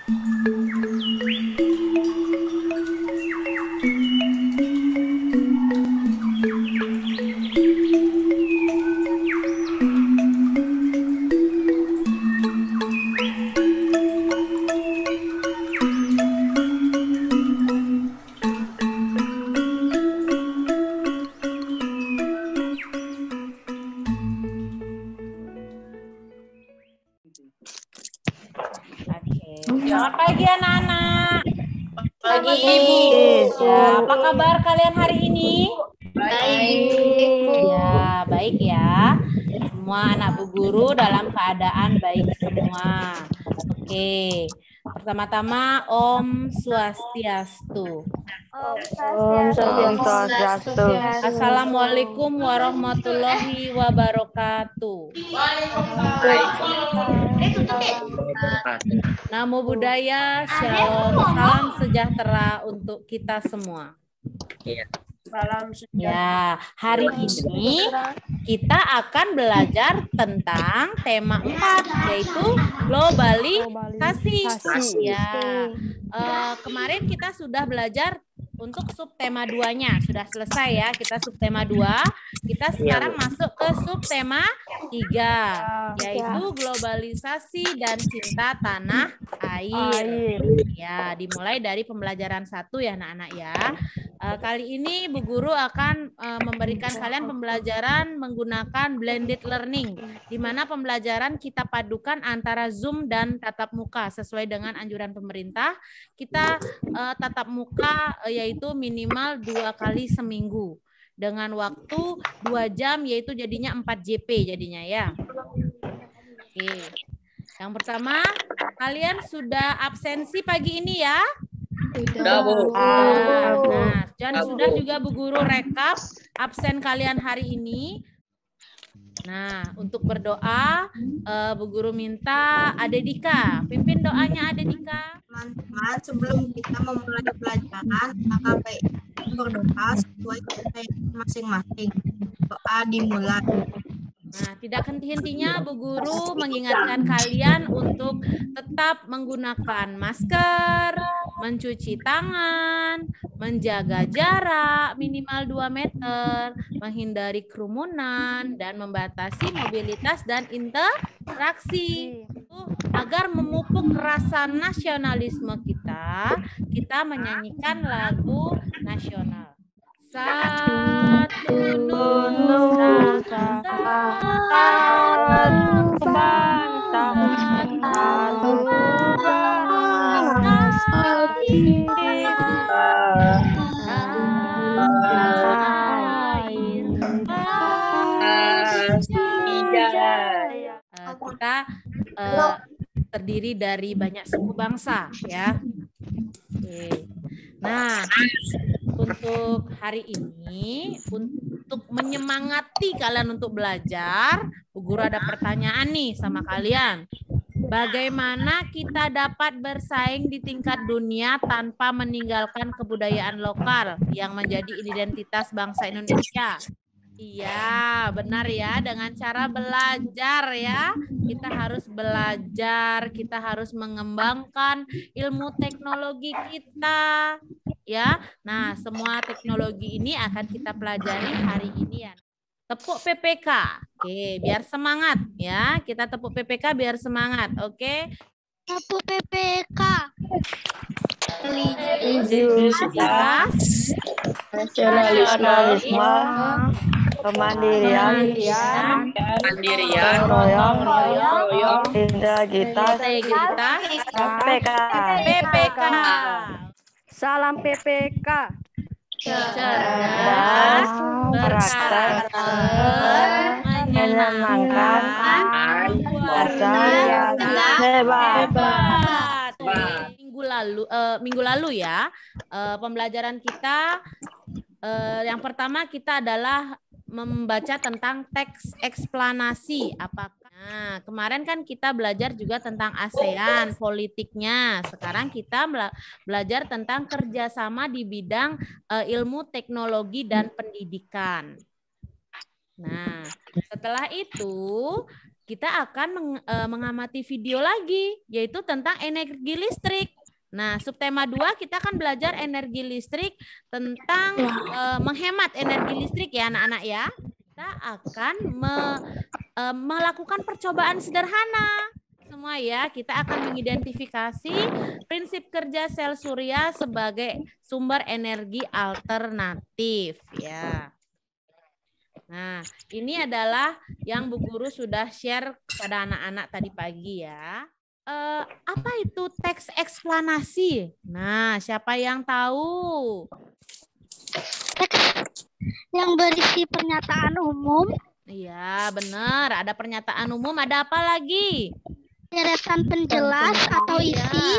Selamat pagi anak-anak. Pagi, Ibu. Ya, apa kabar kalian hari ini? Baik, Bu. Ya, baik ya. Semua anak Bu Guru dalam keadaan baik semua. Oke. Pertama-tama Om Swastiastu. Om Swastiastu. Assalamualaikum warahmatullahi wabarakatuh. Namo Buddhaya, Shalom, salam sejahtera untuk kita semua. Salam Ya, hari ini kita akan belajar tentang tema 4, yaitu globalisasi. Ya, kemarin kita sudah belajar untuk subtema 2-nya. Sudah selesai ya, kita subtema 2. Kita sekarang masuk ke subtema 3, yaitu globalisasi dan cinta tanah air. Ya, dimulai dari pembelajaran 1 ya anak-anak ya. Kali ini Bu Guru akan memberikan kalian pembelajaran menggunakan blended learning, di mana pembelajaran kita padukan antara Zoom dan tatap muka sesuai dengan anjuran pemerintah. Kita tatap muka yaitu minimal 2 kali seminggu dengan waktu 2 jam, yaitu jadinya 4 JP jadinya ya. Oke. Yang pertama, kalian sudah absensi pagi ini ya? Sudah, Bu. Nah, dan sudah juga Bu Guru rekap absen kalian hari ini. Nah, untuk berdoa, Bu Guru minta Ade Dika, pimpin doanya Ade Dika. Teman-teman, sebelum kita memulai pelajaran, maka baik berdoa sesuai kepercayaan masing-masing. Doa dimulai. Nah, tidak henti-hentinya Bu Guru mengingatkan kalian untuk tetap menggunakan masker, mencuci tangan, menjaga jarak minimal 2 meter, menghindari kerumunan, dan membatasi mobilitas dan interaksi. Agar memupuk rasa nasionalisme kita, kita menyanyikan lagu nasional. Satu Nusa, satu bangsa, satu kita terdiri dari banyak suku bangsa ya. Oke. Nah, untuk hari ini, untuk menyemangati kalian untuk belajar, Bu Guru ada pertanyaan nih sama kalian. Bagaimana kita dapat bersaing di tingkat dunia tanpa meninggalkan kebudayaan lokal yang menjadi identitas bangsa Indonesia? Iya, benar ya, dengan cara belajar ya. Kita harus belajar, kita harus mengembangkan ilmu teknologi kita. Ya, nah semua teknologi ini akan kita pelajari hari ini ya. Tepuk PPK, oke, biar semangat ya. Kita tepuk PPK biar semangat, oke? Tepuk PPK. Identitas, nasionalisme, kemandirian, gotong royong, integritas, PPK. Salam PPK. Cerdas, berkarakter, menyenangkan, luar biasa, hebat. Minggu lalu ya, pembelajaran kita yang pertama kita adalah membaca tentang teks eksplanasi. Nah, kemarin kan kita belajar juga tentang ASEAN, politiknya. Sekarang kita belajar tentang kerjasama di bidang ilmu teknologi dan pendidikan. Nah, setelah itu kita akan mengamati video lagi, yaitu tentang energi listrik. Nah, subtema 2 kita akan belajar energi listrik tentang menghemat energi listrik ya anak-anak ya. Kita akan melakukan percobaan sederhana. Semua ya, kita akan mengidentifikasi prinsip kerja sel surya sebagai sumber energi alternatif ya. Nah, ini adalah yang Bu Guru sudah share kepada anak-anak tadi pagi ya. Apa itu teks eksplanasi? Nah, siapa yang tahu? Teks yang berisi pernyataan umum. Iya, benar. Ada pernyataan umum, ada apa lagi? Deretan penjelas atau isi.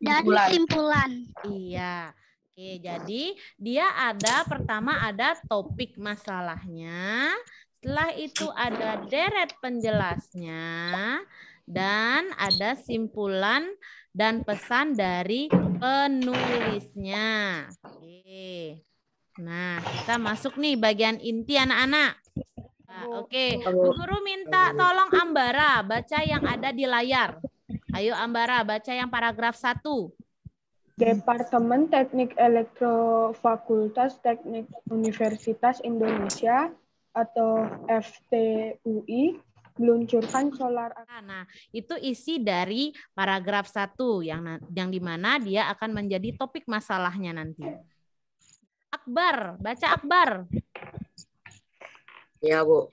Dan kesimpulan. Iya. Oke, jadi dia pertama ada topik masalahnya, setelah itu ada deret penjelasnya, dan ada simpulan dan pesan dari penulisnya. Oke. Nah, kita masuk nih bagian inti anak-anak. Nah, oke, Bu Guru minta tolong Ambara baca yang ada di layar. Ayo Ambara, baca yang paragraf 1. Departemen Teknik Elektro Fakultas Teknik Universitas Indonesia atau FTUI meluncurkan solar. Nah, itu isi dari paragraf 1 yang dimana dia akan menjadi topik masalahnya nanti. Akbar, baca Akbar. Ya, Bu.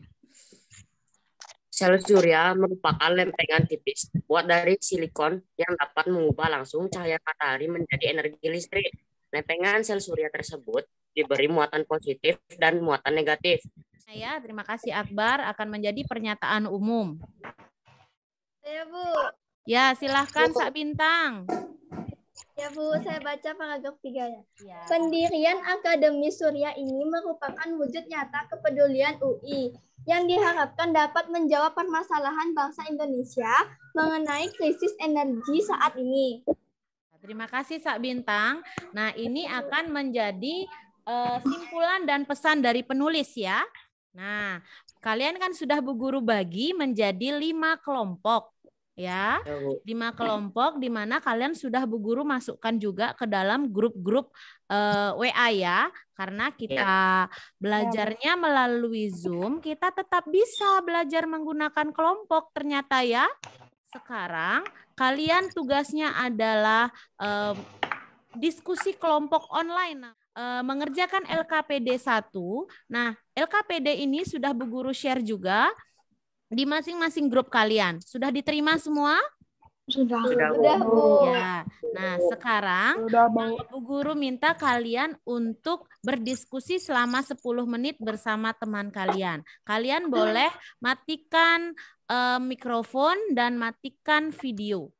Sel surya merupakan lempengan tipis buat dari silikon yang dapat mengubah langsung cahaya matahari menjadi energi listrik. Lempengan sel surya tersebut diberi muatan positif dan muatan negatif. Ya, terima kasih Akbar, akan menjadi pernyataan umum. Ya, Bu. Ya, silahkan Sak Bintang. Ya, Bu, saya baca paragraf 3 ya. Pendirian Akademi Surya ini merupakan wujud nyata kepedulian UI yang diharapkan dapat menjawab permasalahan bangsa Indonesia mengenai krisis energi saat ini. Terima kasih Sak Bintang. Nah, ini akan menjadi simpulan dan pesan dari penulis ya. Nah, kalian kan sudah Bu Guru bagi menjadi 5 kelompok. Ya, 5 kelompok di mana kalian sudah Bu Guru masukkan juga ke dalam grup-grup WA ya, karena kita belajarnya melalui Zoom, kita tetap bisa belajar menggunakan kelompok ternyata ya. Sekarang kalian tugasnya adalah diskusi kelompok online, mengerjakan LKPD 1. Nah, LKPD ini sudah Bu Guru share juga di masing-masing grup kalian. Sudah diterima semua? Sudah, Bu. Ya. Nah, sekarang Bu Guru minta kalian untuk berdiskusi selama 10 menit bersama teman kalian. Kalian boleh matikan mikrofon dan matikan video.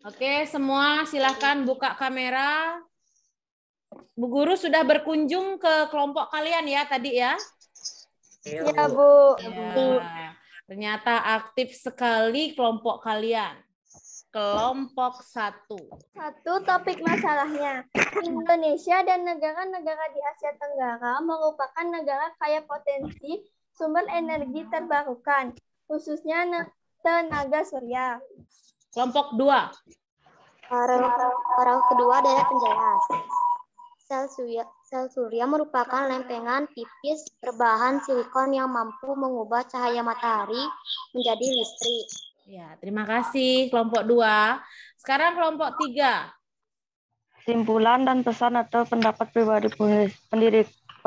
Oke, semua silakan buka kamera. Bu Guru sudah berkunjung ke kelompok kalian ya tadi ya? Ya, Bu. Ya, ternyata aktif sekali kelompok kalian. Kelompok 1. 1, topik masalahnya. Indonesia dan negara-negara di Asia Tenggara merupakan negara kaya potensi sumber energi terbarukan, khususnya tenaga surya. Kelompok 2. Paragraf kedua dari penjelas. Sel surya merupakan lempengan tipis berbahan silikon yang mampu mengubah cahaya matahari menjadi listrik. Ya, terima kasih kelompok 2. Sekarang kelompok 3. Simpulan dan pesan atau pendapat pribadi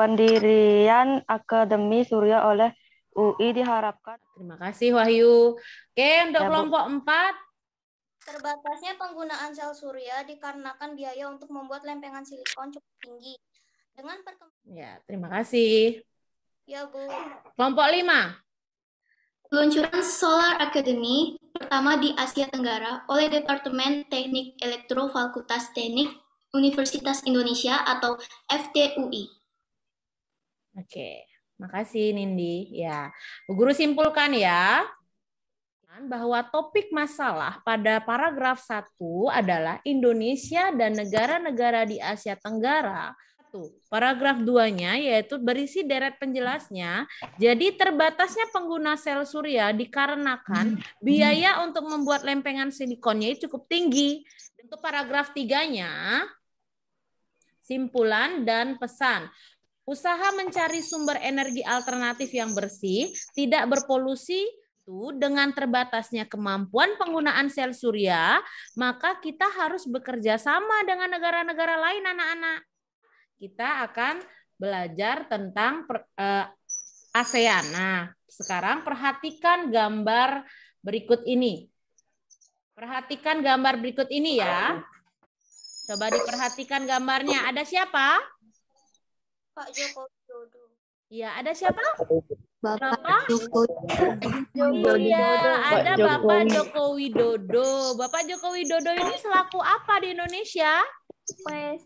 pendirian Akademi Surya oleh UI diharapkan. Terima kasih Wahyu. Oke, untuk kelompok 4. Terbatasnya penggunaan sel surya dikarenakan biaya untuk membuat lempengan silikon cukup tinggi. Dengan Ya, terima kasih. Ya, Bu. Kelompok 5. Peluncuran Solar Academy pertama di Asia Tenggara oleh Departemen Teknik Elektro Fakultas Teknik Universitas Indonesia atau FTUI. Oke, makasih Nindi. Ya, Bu Guru simpulkan ya. bahwa topik masalah pada paragraf 1 adalah Indonesia dan negara-negara di Asia Tenggara. Paragraf 2-nya yaitu berisi deret penjelasnya. Jadi terbatasnya pengguna sel surya dikarenakan biaya untuk membuat lempengan silikonnya cukup tinggi. Untuk paragraf 3-nya, simpulan dan pesan. Usaha mencari sumber energi alternatif yang bersih, tidak berpolusi, dengan terbatasnya kemampuan penggunaan sel surya, maka kita harus bekerja sama dengan negara-negara lain, anak-anak. Kita akan belajar tentang ASEAN. Nah, sekarang perhatikan gambar berikut ini. Perhatikan gambar berikut ini ya. Coba diperhatikan gambarnya. Ada siapa? Pak Joko Widodo. Iya, ada siapa? Bapak Joko Iya, ada Bapak Joko Widodo. Bapak Joko Widodo ini selaku apa di Indonesia?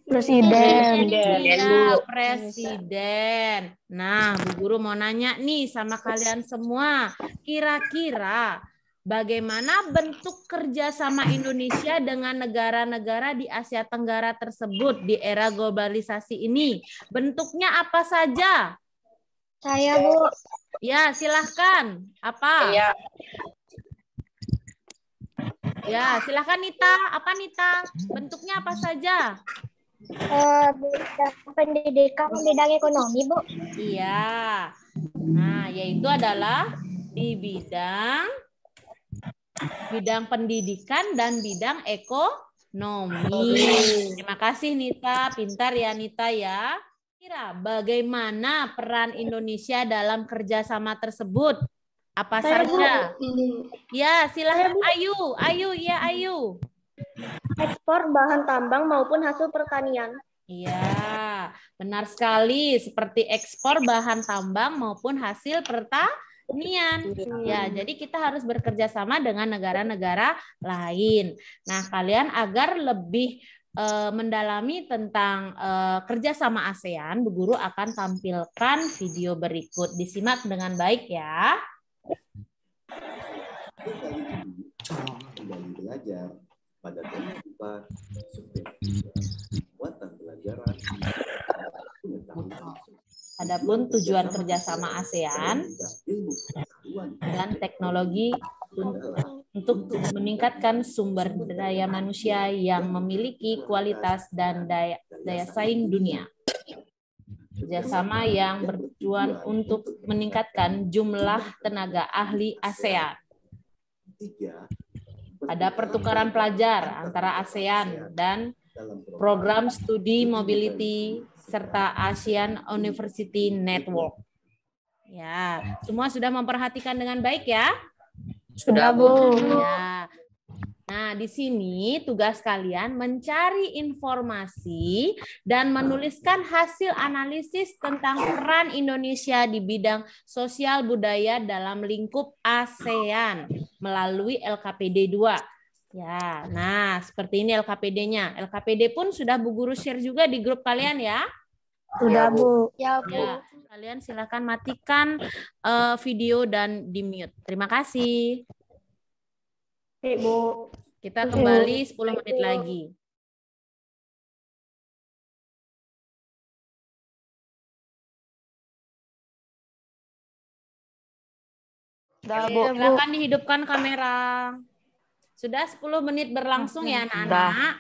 Presiden. Iya, presiden. Nah, Bu Guru mau nanya nih sama kalian semua. Kira-kira bagaimana bentuk kerjasama Indonesia dengan negara-negara di Asia Tenggara tersebut di era globalisasi ini? Bentuknya apa saja? Saya, Bu. Ya, silahkan. Apa? Iya. Ya, silahkan Nita. Apa Nita? Bentuknya apa saja? Bidang pendidikan, bidang ekonomi, Bu. Iya. Nah, yaitu adalah di bidang pendidikan dan bidang ekonomi. Terima kasih Nita. Pintar ya Nita ya. Kira bagaimana peran Indonesia dalam kerjasama tersebut? Apa saja? Ya, silahkan Ayu. Ayu, ya Ayu. Ekspor bahan tambang maupun hasil pertanian. Iya, benar sekali. Seperti ekspor bahan tambang maupun hasil pertanian. Ya, jadi kita harus bekerja sama dengan negara-negara lain. Nah, kalian agar lebih mendalami tentang kerjasama ASEAN, Bu Guru akan tampilkan video berikut. Disimak dengan baik ya. Kembali belajar pada tema 4 kekuatan pelajaran. Adapun tujuan kerjasama ASEAN dan teknologi untuk meningkatkan sumber daya manusia yang memiliki kualitas dan daya saing dunia. Kerjasama yang bertujuan untuk meningkatkan jumlah tenaga ahli ASEAN. Ada pertukaran pelajar antara ASEAN dan program studi mobility serta ASEAN University Network. Ya, semua sudah memperhatikan dengan baik ya? Sudah, Bu. Ya. Nah, di sini tugas kalian mencari informasi dan menuliskan hasil analisis tentang peran Indonesia di bidang sosial budaya dalam lingkup ASEAN melalui LKPD 2. Ya, nah seperti ini LKPD-nya. LKPD pun sudah Bu Guru share juga di grup kalian ya. Sudah, Bu. Ya, Bu. Ya, kalian silakan matikan video dan di-mute. Terima kasih. Bu. Kita kembali 10 menit lagi. Silakan dihidupkan kamera. Sudah 10 menit berlangsung ya anak-anak.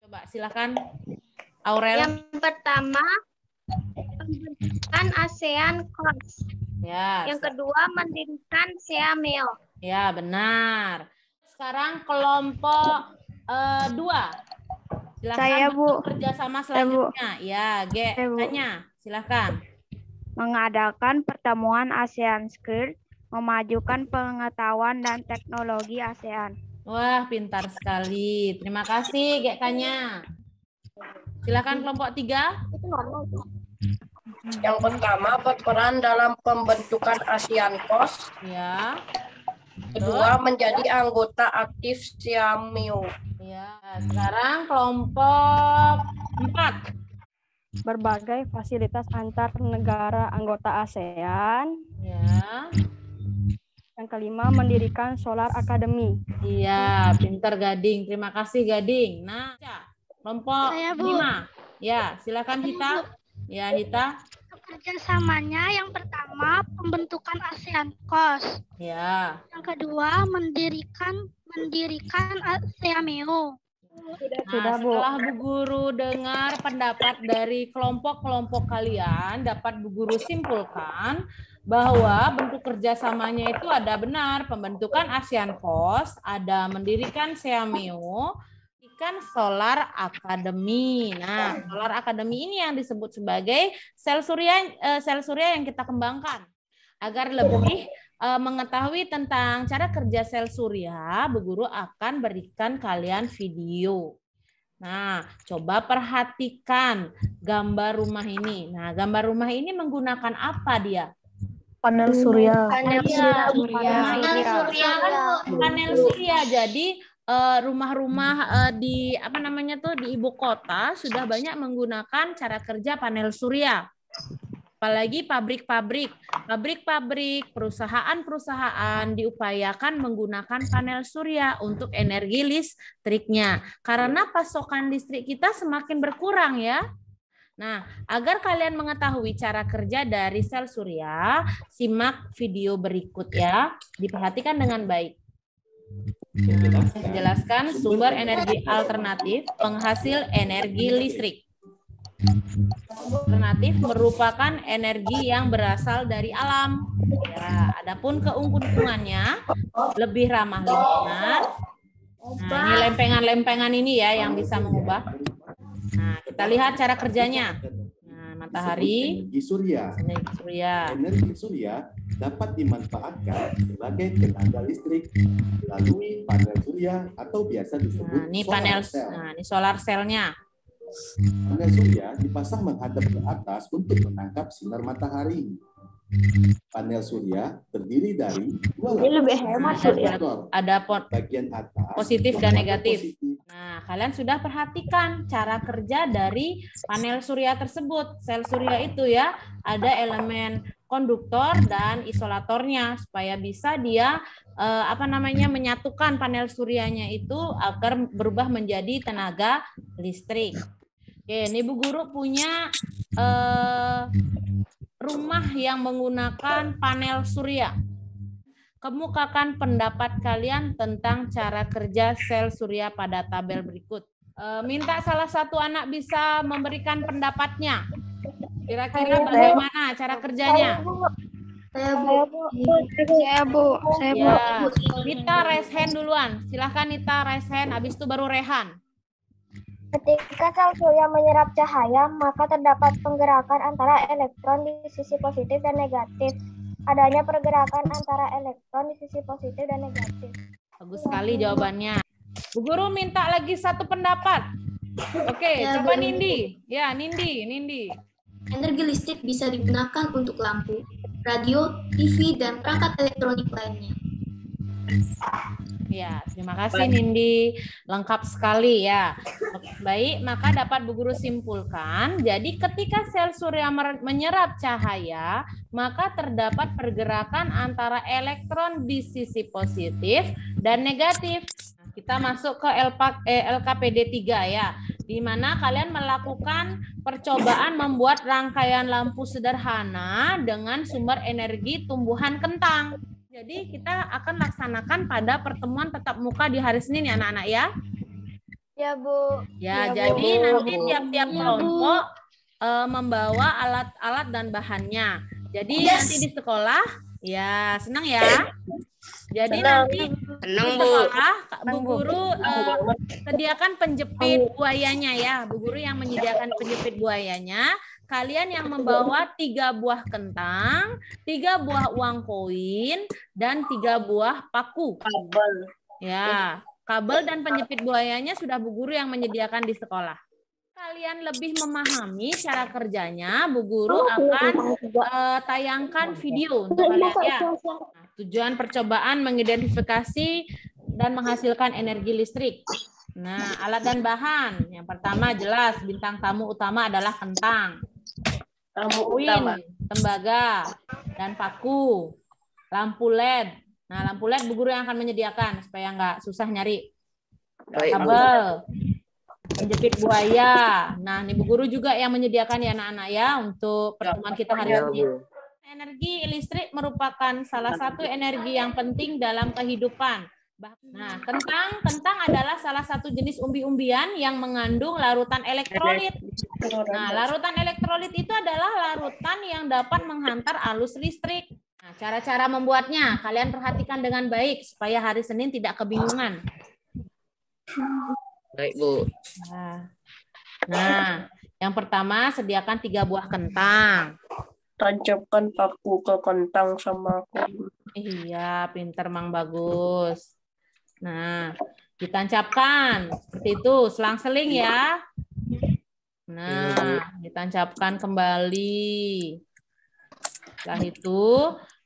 Coba silakan Aurel. Yang pertama, pembentukan ASEAN COS. Ya. Yang kedua, mendirikan SEAMEO. Ya, benar. Sekarang kelompok 2. Silakan Saya, Bu. kerjasama selanjutnya. Ya, tanya. Silakan. Mengadakan pertemuan ASEAN Skills, memajukan pengetahuan dan teknologi ASEAN. Wah, pintar sekali. Terima kasih, Tanya. Silakan kelompok 3. Yang pertama, berperan dalam pembentukan ASEAN COS. Ya. Kedua, menjadi anggota aktif SEAMEO. Ya, sekarang kelompok 4. Berbagai fasilitas antar negara anggota ASEAN. Ya. Yang kelima, mendirikan Solar Academy. Iya, pinter Gading. Terima kasih Gading. Nah, kelompok Saya, Bu. 5. Ya, silakan Hita. Ya, Hita. Kerjasamanya yang pertama pembentukan ASEAN COS. Ya. Yang kedua mendirikan ASEAMEO. Nah, setelah Bu Guru dengar pendapat dari kelompok-kelompok kalian, dapat Bu Guru simpulkan bahwa bentuk kerjasamanya itu ada benar, pembentukan ASEAN COS, ada mendirikan SEAMEO, ikan Solar Academy. Nah, Solar Academy ini yang disebut sebagai sel surya yang kita kembangkan. Agar lebih mengetahui tentang cara kerja sel surya, Bu Guru akan berikan kalian video. Nah, coba perhatikan gambar rumah ini. Nah, gambar rumah ini menggunakan apa dia? Panel surya. Panel surya. Jadi rumah-rumah di di ibu kota sudah banyak menggunakan cara kerja panel surya. Apalagi pabrik-pabrik, perusahaan-perusahaan diupayakan menggunakan panel surya untuk energi listriknya. Karena pasokan listrik kita semakin berkurang ya. Nah, agar kalian mengetahui cara kerja dari sel surya, simak video berikut ya. Diperhatikan dengan baik. Nah, menjelaskan sumber energi alternatif penghasil energi listrik. Alternatif merupakan energi yang berasal dari alam. Ya, adapun keuntungannya lebih ramah lingkungan. Nah, ini lempengan-lempengan ini ya yang bisa mengubah. Nah, kita lihat cara kerjanya. Nah, matahari, energi surya. Energi surya dapat dimanfaatkan sebagai tenaga listrik melalui panel surya atau biasa disebut ini solar panel. cell. Nah, ini solar cell-nya. Panel surya dipasang menghadap ke atas untuk menangkap sinar matahari. Panel surya terdiri dari dua lapisan. Ada bagian atas positif dan negatif. Nah, kalian sudah perhatikan cara kerja dari panel surya tersebut. Sel surya itu ya, ada elemen konduktor dan isolatornya supaya bisa dia menyatukan panel suryanya itu agar berubah menjadi tenaga listrik. Oke, ini Bu Guru punya rumah yang menggunakan panel surya. Kemukakan pendapat kalian tentang cara kerja sel surya pada tabel berikut. Minta salah satu anak bisa memberikan pendapatnya. Kira-kira bagaimana cara kerjanya? Saya Bu. Ya, Nita raise hand duluan. Silahkan Nita raise hand, habis itu baru Rehan. Ketika sel surya menyerap cahaya, maka terdapat penggerakan antara elektron di sisi positif dan negatif. Adanya pergerakan antara elektron di sisi positif dan negatif. Bagus sekali jawabannya. Bu Guru minta lagi satu pendapat. Oke, coba Nindi. Ya, Nindi. Energi listrik bisa digunakan untuk lampu, radio, TV, dan perangkat elektronik lainnya. Ya, terima kasih Nindi. Lengkap sekali ya. Baik, maka dapat Bu Guru simpulkan, jadi ketika sel surya menyerap cahaya, maka terdapat pergerakan antara elektron di sisi positif dan negatif. Nah, kita masuk ke LKPD 3 ya, di mana kalian melakukan percobaan membuat rangkaian lampu sederhana dengan sumber energi tumbuhan kentang. Jadi kita akan laksanakan pada pertemuan tatap muka di hari Senin ya anak-anak ya. Ya Bu. Ya, jadi nanti tiap-tiap kelompok membawa alat-alat dan bahannya. Jadi nanti di sekolah, ya senang ya. Jadi nanti di sekolah Bu Guru sediakan penjepit buayanya ya. Bu Guru yang menyediakan penjepit buayanya. Kalian yang membawa 3 buah kentang, 3 buah uang koin, dan 3 buah paku. Kabel. Ya, kabel dan penjepit buayanya sudah Bu Guru yang menyediakan di sekolah. Kalian lebih memahami cara kerjanya, Bu Guru akan tayangkan video untuk kalian ya. Nah, tujuan percobaan mengidentifikasi dan menghasilkan energi listrik. Nah, alat dan bahan. Yang pertama jelas bintang tamu utama adalah kentang. Koin, tembaga, dan paku, lampu LED, Nah, lampu LED Bu Guru yang akan menyediakan supaya nggak susah nyari. Baik, Bu. Kabel, penjepit buaya. Nah, ini Bu Guru juga yang menyediakan ya anak-anak ya untuk pertemuan kita hari ini. Energi listrik merupakan salah satu energi yang penting dalam kehidupan. Nah, kentang adalah salah satu jenis umbi-umbian yang mengandung larutan elektrolit. Nah, larutan elektrolit itu adalah larutan yang dapat menghantar arus listrik. Nah, cara-cara membuatnya kalian perhatikan dengan baik supaya hari Senin tidak kebingungan. Baik, Bu. Nah, yang pertama sediakan 3 buah kentang. Tancapkan paku ke kentang sama aku. Iya, pinter Mang Bagus. Nah, ditancapkan seperti itu, selang-seling ya. Nah, ditancapkan kembali. Setelah itu,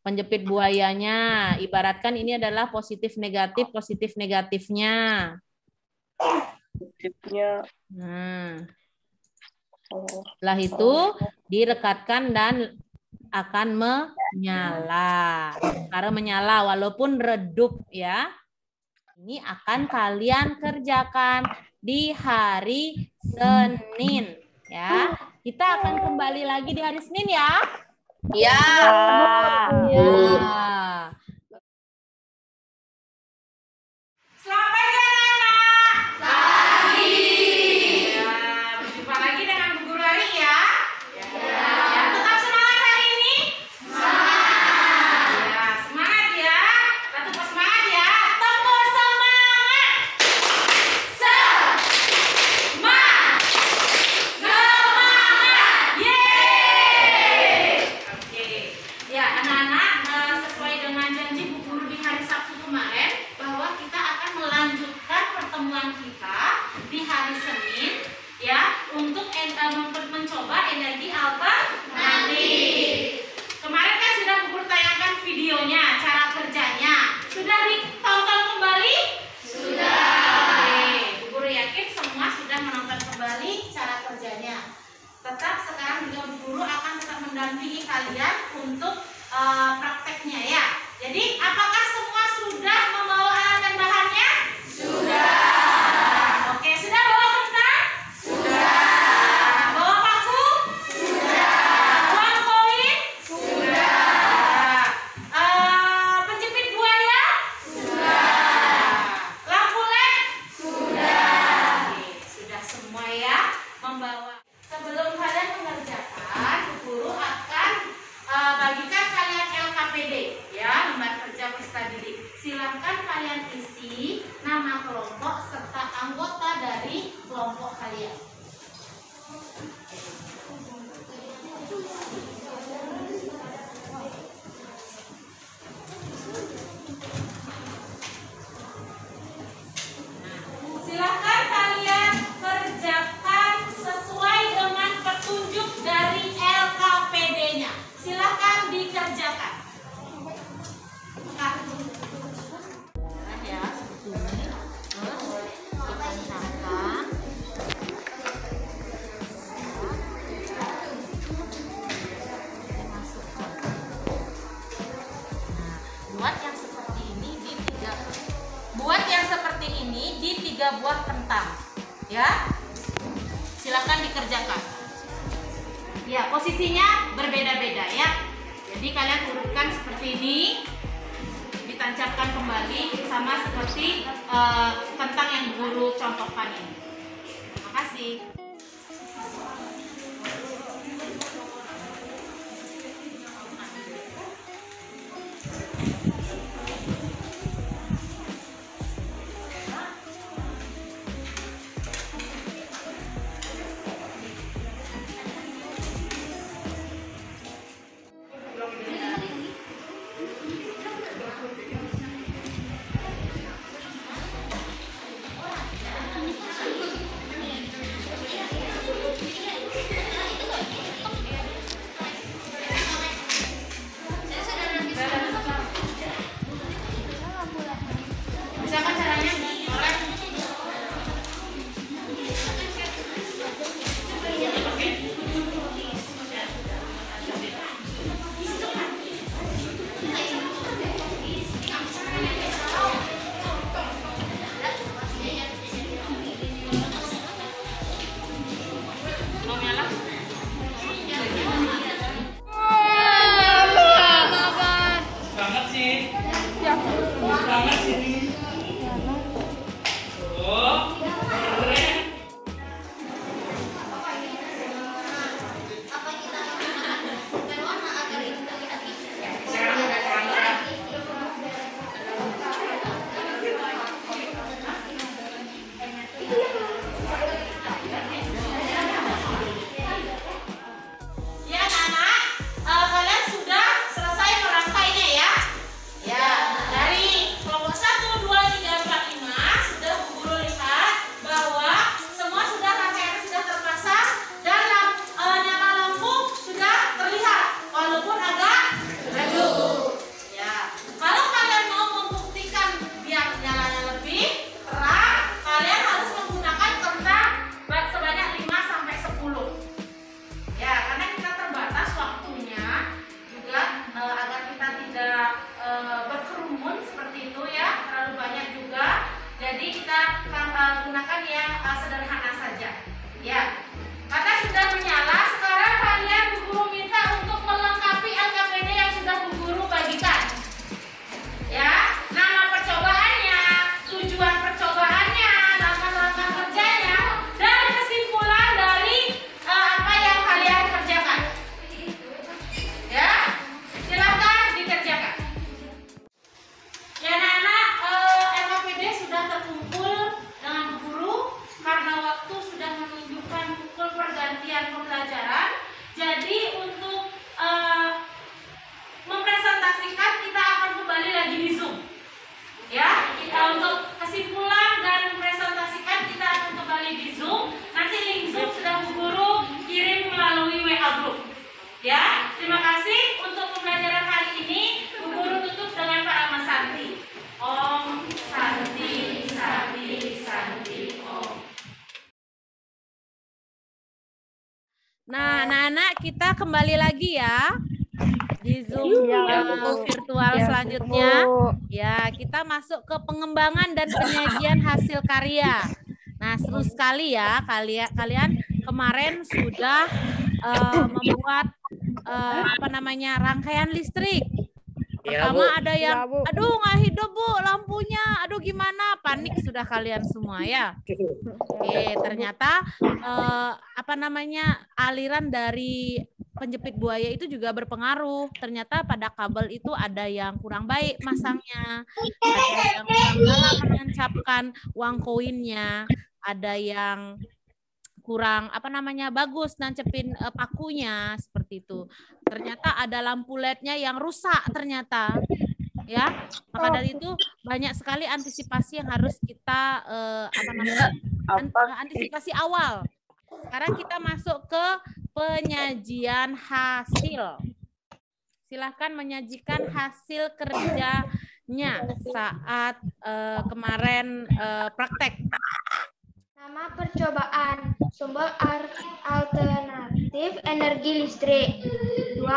penjepit buayanya. Ibaratkan ini adalah positif negatifnya. Positifnya. Nah, setelah itu direkatkan dan akan menyala. Karena menyala walaupun redup ya. Ini akan kalian kerjakan di hari Senin ya. Kita akan kembali lagi di hari Senin ya. Ya. Ya. Selamat pagi anak-anak. Pagi. Ya, berjumpa lagi dengan Bu Guru Ari ya. Ya. Tetap semangat hari ini. Semangat. Ya, semangat ya. Tetap semangat ya. Tepuk semangat. Semangat. Yeay. Oke. Ya, anak-anak, sesuai dengan janji Bu Guru di hari Sabtu kemarin bahwa kita akan melanjutkan pertemuan kita di hari Senin ya untuk mencoba energi alternatif. Kemarin kan sudah Bu Guru tayangkan videonya, cara kerjanya. Sudah ditonton kembali? Sudah. Oke, Bu Guru yakin semua sudah menonton kembali cara kerjanya. Tetap sekarang juga Bu Guru akan tetap mendampingi kalian untuk prakteknya ya. Jadi apakah semua sudah membawa alat dan bahannya? Sudah. Oke, sudah bawa kentang? Sudah. Bawa paku? Sudah. Uang koin? Sudah. Penjepit buaya? Sudah. Lampu LED? Sudah. Oke, sudah semua ya membawa. Sebelum kalian mengerjakan, Bu Guru akan bagikan kalian LKPD ya, lembar kerja peserta didik. Silakan kalian isi nama kelompok serta anggota dari kelompok kalian. Silakan kalian kerjakan sesuai dengan petunjuk dari LKPD-nya. Silakan dikerjakan. Nah ya, seperti ini. Terus kita nyalakan. Buat yang seperti ini di 3 buah kentang. Ya. Silakan dikerjakan. Ya, posisinya berbeda-beda ya. Jadi kalian urutkan seperti ini, ditancapkan kembali sama seperti kentang yang Guru contohkan ini. Terima kasih. tidak berkerumun seperti itu ya, terlalu banyak juga. Jadi kita gunakan yang sederhana saja. Ya, mata sudah menyala. Sekarang kalian Bu Guru minta untuk melengkapi LKPD yang sudah Bu Guru bagikan. Ya, nama percobaannya, tujuan percobaannya, langkah-langkah kerjanya, dan kesimpulan dari apa yang kalian kerjakan. Ya, silakan dikerjakan. Ya, anak-anak, LKPD sudah terkumpul dengan Bu Guru karena waktu sudah menunjukkan pukul pergantian pembelajaran. Jadi untuk mempresentasikan kita akan kembali lagi di Zoom. Ya, untuk kesimpulan dan mempresentasikan kita akan kembali di Zoom. Nanti link Zoom sudah Bu Guru kirim melalui WA group. Ya, terima kasih untuk pembelajaran hari ini. Bu Guru tutup dengan Pak Ahmad Santi. Om Santi, Santi, Santi, Om. Nah, anak-anak kita kembali lagi ya di Zoom virtual selanjutnya. Ya, kita masuk ke pengembangan dan penyajian hasil karya. Nah, seru sekali ya kalian kemarin sudah membuat rangkaian listrik. Pertama ada yang, aduh nggak hidup Bu lampunya, aduh gimana, panik sudah kalian semua ya. Oke, ternyata aliran dari penjepit buaya itu juga berpengaruh. Ternyata pada kabel itu ada yang kurang baik masangnya, ada yang kurang dalam menancapkan uang koinnya, ada yang kurang bagus nancepin pakunya seperti itu. Ternyata ada lampu LED-nya yang rusak ternyata. Ya, maka dari itu banyak sekali antisipasi yang harus kita antisipasi awal. Sekarang kita masuk ke penyajian hasil. Silahkan menyajikan hasil kerjanya saat kemarin praktek. Nama percobaan, sumber alternatif energi listrik. 2.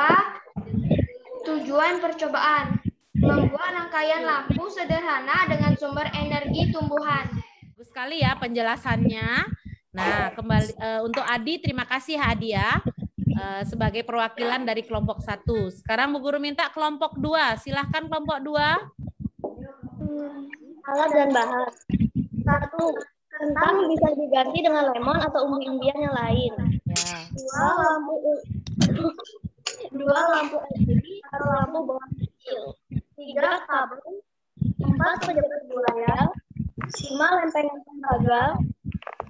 Tujuan percobaan, membuat rangkaian lampu sederhana dengan sumber energi tumbuhan. Bagus sekali ya penjelasannya. Nah, kembali untuk Adi, terima kasih Adi ya sebagai perwakilan dari kelompok 1. Sekarang Bu Guru minta kelompok 2. Silahkan kelompok 2. Alat dan bahan. 1. Kentang bisa diganti dengan lemon atau umbi-umbian yang lain. Ya. 2 lampu LED atau lampu bawah kecil. 3 kabel. 4 penjepit buaya. 5 lempengan tembaga.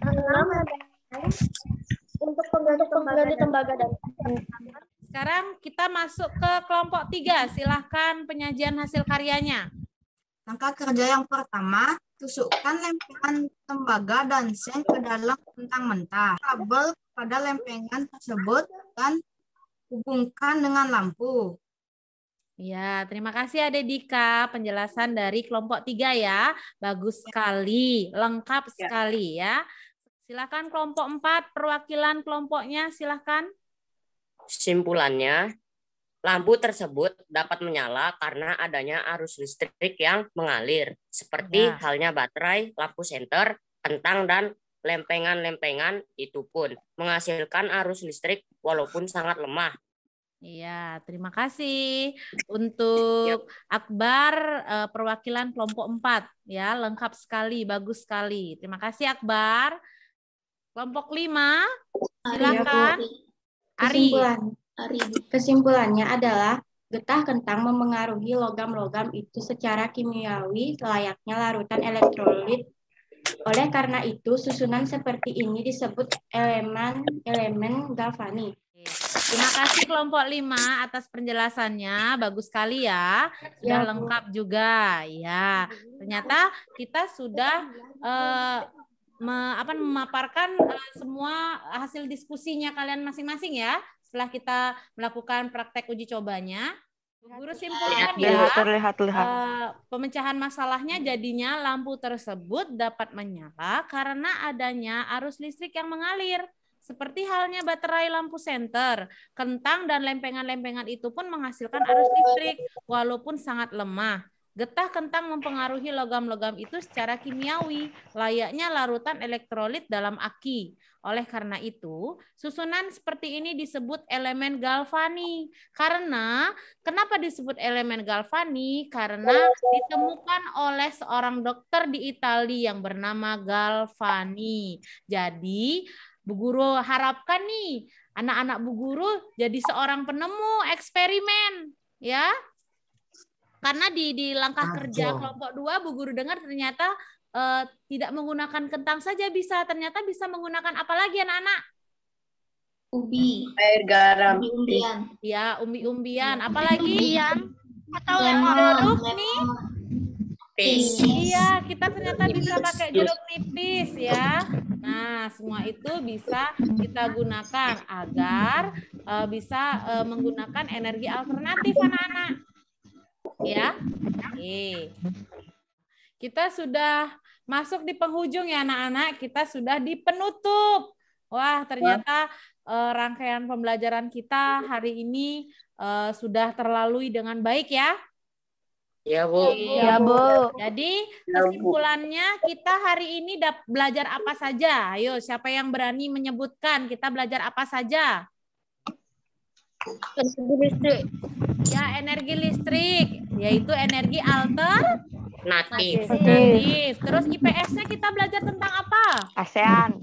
6 lempengan untuk pengganti tembaga dan sekarang kita masuk ke kelompok 3. Silahkan penyajian hasil karyanya. Langkah kerja yang pertama, tusukkan lempengan tembaga dan sen ke dalam kentang mentah. Kabel pada lempengan tersebut dan hubungkan dengan lampu. Ya, terima kasih Ade Dika penjelasan dari kelompok 3 ya. Bagus sekali, lengkap sekali ya. Silakan kelompok 4, perwakilan kelompoknya silakan. Kesimpulannya, lampu tersebut dapat menyala karena adanya arus listrik yang mengalir, seperti halnya baterai, lampu senter, kentang, dan lempengan-lempengan itu pun menghasilkan arus listrik walaupun sangat lemah. Iya, terima kasih untuk Akbar perwakilan kelompok 4 ya, lengkap sekali, bagus sekali. Terima kasih Akbar. Kelompok 5, silakan. Ari. Kesimpulannya adalah getah kentang memengaruhi logam-logam itu secara kimiawi layaknya larutan elektrolit. Oleh karena itu, susunan seperti ini disebut elemen galvanik. Terima kasih kelompok 5 atas penjelasannya, bagus sekali ya, sudah lengkap juga. Ya, ternyata kita sudah memaparkan semua hasil diskusinya kalian masing-masing ya. Setelah kita melakukan praktek uji cobanya, guru simpulkan ya, pemecahan masalahnya jadinya lampu tersebut dapat menyala karena adanya arus listrik yang mengalir, Seperti halnya baterai lampu senter, kentang dan lempengan-lempengan itu pun menghasilkan arus listrik walaupun sangat lemah. Getah kentang mempengaruhi logam-logam itu secara kimiawi, layaknya larutan elektrolit dalam aki. Oleh karena itu, susunan seperti ini disebut elemen galvani. Kenapa disebut elemen galvani? Karena ditemukan oleh seorang dokter di Italia yang bernama Galvani. Jadi, Bu Guru harapkan nih, anak-anak Bu Guru jadi seorang penemu eksperimen, ya. Karena di langkah kerja kelompok 2 Bu Guru dengar ternyata tidak menggunakan kentang saja bisa, ternyata bisa menggunakan apa lagi anak-anak? Ubi. Air garam. Umbi-umbian. Ya, umbi-umbian. Apalagi? Umbian atau jeruk nih. Nipis. Iya, kita ternyata bisa pakai jeruk nipis ya. Nah, semua itu bisa kita gunakan agar bisa menggunakan energi alternatif anak-anak. Ya. Oke. Kita sudah masuk di penghujung ya anak-anak, kita sudah di penutup. Wah, ternyata rangkaian pembelajaran kita hari ini sudah terlalui dengan baik ya. Ya, Bu. Ya, Bu. Jadi kesimpulannya kita hari ini belajar apa saja? Ayo, siapa yang berani menyebutkan kita belajar apa saja? Energi listrik. Ya, energi listrik, yaitu energi alternatif. Terus IPS-nya kita belajar tentang apa? ASEAN.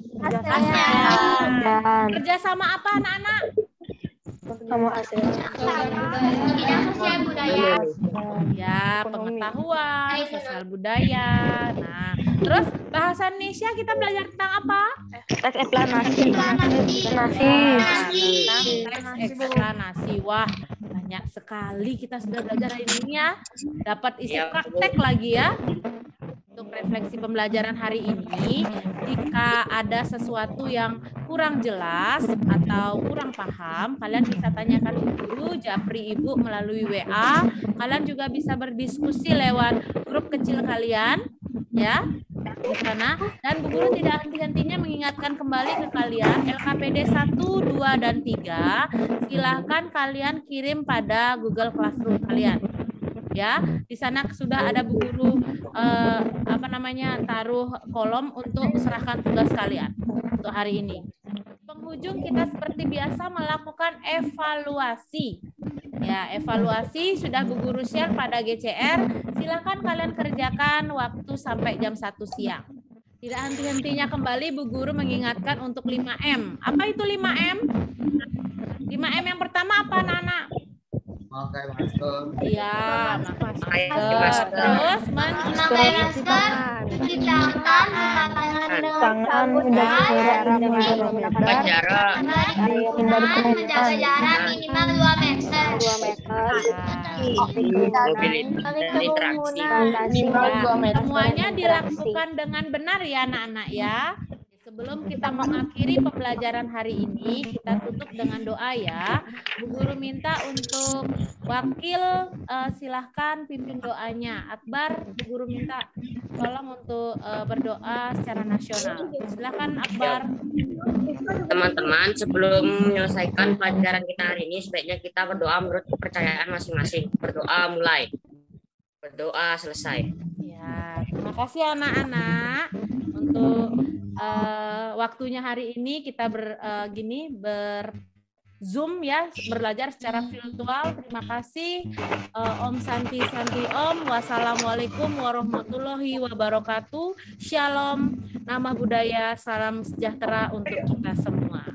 Kerja sama apa anak-anak? Sama ASEAN. Bidang sosial budaya. Ya, pengetahuan, sosial budaya. Nah, terus bahasa Indonesia kita belajar tentang apa? Teks eksplanasi. Tentang teks eksplanasi. Wah, banyak sekali kita sudah belajar hari ini ya. Dapat isi praktek lagi ya. Untuk refleksi pembelajaran hari ini, jika ada sesuatu yang kurang jelas atau kurang paham, kalian bisa tanyakan guru, japri ibu melalui WA. Kalian juga bisa berdiskusi lewat grup kecil kalian, ya, di sana. Dan Bu Guru tidak henti-hentinya mengingatkan kembali ke kalian LKPD 1, 2, dan 3. Silahkan kalian kirim pada Google Classroom kalian. Ya, di sana sudah ada Bu Guru taruh kolom untuk serahkan tugas kalian untuk hari ini. Penghujung kita seperti biasa melakukan evaluasi. Ya, evaluasi sudah Bu Guru share pada GCR. Silakan kalian kerjakan waktu sampai jam 1 siang. Tidak henti-hentinya kembali Bu Guru mengingatkan untuk 5M. Apa itu 5M? 5M yang pertama apa anak-anak? Pakai masker. Iya, pakai masker. Terus memakai masker, cuci tangan, Tangan Jaga jarak. menjaga jarak minimal 2 meter. Semuanya dilakukan dengan benar ya anak-anak ya. Sebelum kita mengakhiri pembelajaran hari ini, kita tutup dengan doa ya. Bu Guru minta untuk wakil silahkan pimpin doanya. Akbar, Bu Guru minta tolong untuk berdoa secara nasional. Silahkan Akbar. Teman-teman, sebelum menyelesaikan pelajaran kita hari ini, sebaiknya kita berdoa menurut kepercayaan masing-masing. Berdoa mulai. Berdoa selesai. Ya, terima kasih anak-anak untuk waktunya hari ini kita Zoom ya, belajar secara virtual. Terima kasih. Om Santi Santi Om. Wassalamualaikum warahmatullahi wabarakatuh. Shalom. Nama budaya, salam sejahtera untuk kita semua.